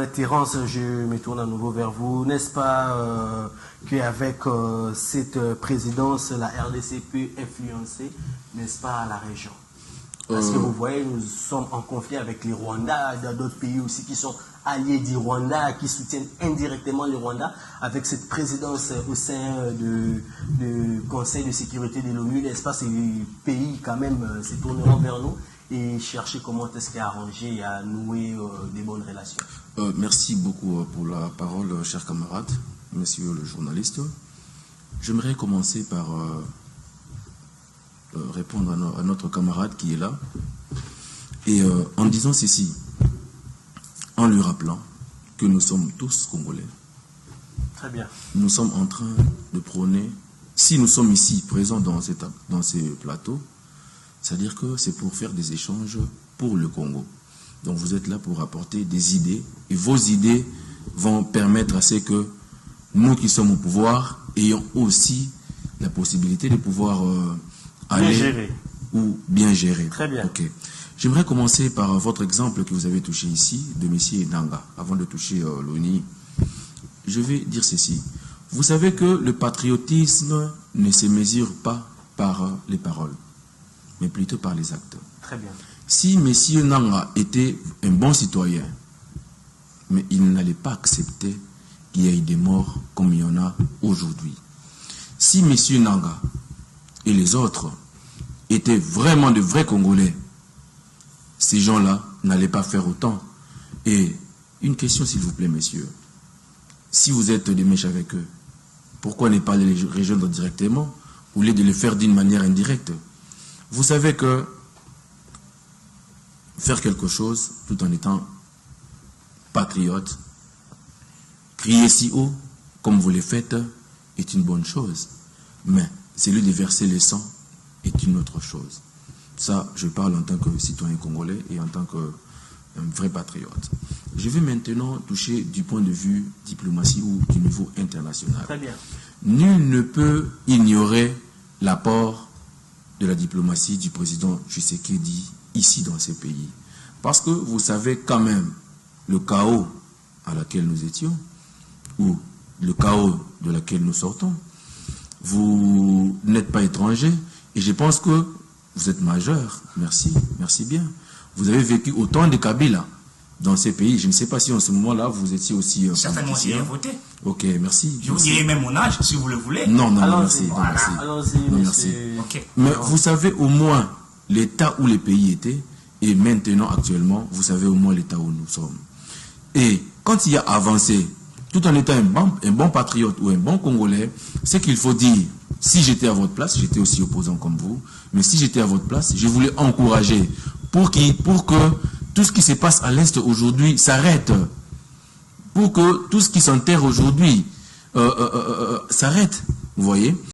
Terence, je me tourne à nouveau vers vous. N'est-ce pas qu'avec cette présidence, la RDC peut influencer, n'est-ce pas, la région? Parce que vous voyez, nous sommes en conflit avec les Rwandais, il y a d'autres pays aussi qui sont alliés du Rwanda, qui soutiennent indirectement le Rwanda. Avec cette présidence au sein du Conseil de sécurité de l'ONU, n'est-ce pas, ces pays quand même se tourneront vers nous et chercher comment est-ce qu'il y a arrangé et à nouer des bonnes relations. Merci beaucoup pour la parole, chers camarades, monsieur le journaliste. J'aimerais commencer par répondre à notre camarade qui est là, et en disant ceci, en lui rappelant que nous sommes tous Congolais. Très bien. Nous sommes en train de prôner, si nous sommes ici présents dans ces plateaux, c'est-à-dire que c'est pour faire des échanges pour le Congo. Donc vous êtes là pour apporter des idées, et vos idées vont permettre à ce que nous qui sommes au pouvoir ayons aussi la possibilité de pouvoir aller bien gérer. Ou bien gérer. Très bien. Ok. J'aimerais commencer par votre exemple que vous avez touché ici, de M. Nanga, avant de toucher l'ONI. Je vais dire ceci. Vous savez que le patriotisme ne se mesure pas par les paroles, mais plutôt par les actes. Très bien. Si M. Nanga était un bon citoyen, mais il n'allait pas accepter qu'il y ait des morts comme il y en a aujourd'hui. Si M. Nanga et les autres étaient vraiment de vrais Congolais, ces gens-là n'allaient pas faire autant. Et une question, s'il vous plaît, messieurs. Si vous êtes des mèches avec eux, pourquoi ne pas les rejoindre directement au lieu de le faire d'une manière indirecte? Vous savez que faire quelque chose tout en étant patriote, crier si haut comme vous le faites est une bonne chose. Mais celui de verser le sang est une autre chose. Ça, je parle en tant que citoyen congolais et en tant qu'un vrai patriote. Je vais maintenant toucher du point de vue diplomatie ou du niveau international. Très bien. Nul ne peut ignorer l'apport de la diplomatie du président Tshisekedi ici dans ces pays. Parce que vous savez quand même le chaos à laquelle nous étions, ou le chaos de laquelle nous sortons. Vous n'êtes pas étranger, et je pense que vous êtes majeur. Merci, merci bien. Vous avez vécu autant de Kabila dans ces pays. Je ne sais pas si en ce moment-là, vous étiez aussi... Certainement, si j'ai voté. Ok, merci. Je vous dirai même mon âge, si vous le voulez. Non, non, non, merci. Voilà. Allons-y, merci. Okay. Mais vous savez au moins l'état où les pays étaient, et maintenant, actuellement, vous savez au moins l'état où nous sommes. Et quand il y a avancé, tout en étant un bon patriote ou un bon Congolais, c'est qu'il faut dire, si j'étais à votre place, j'étais aussi opposant comme vous, mais si j'étais à votre place, je voulais encourager pour que tout ce qui se passe à l'Est aujourd'hui s'arrête. Pour que tout ce qui s'enterre aujourd'hui s'arrête. Vous voyez?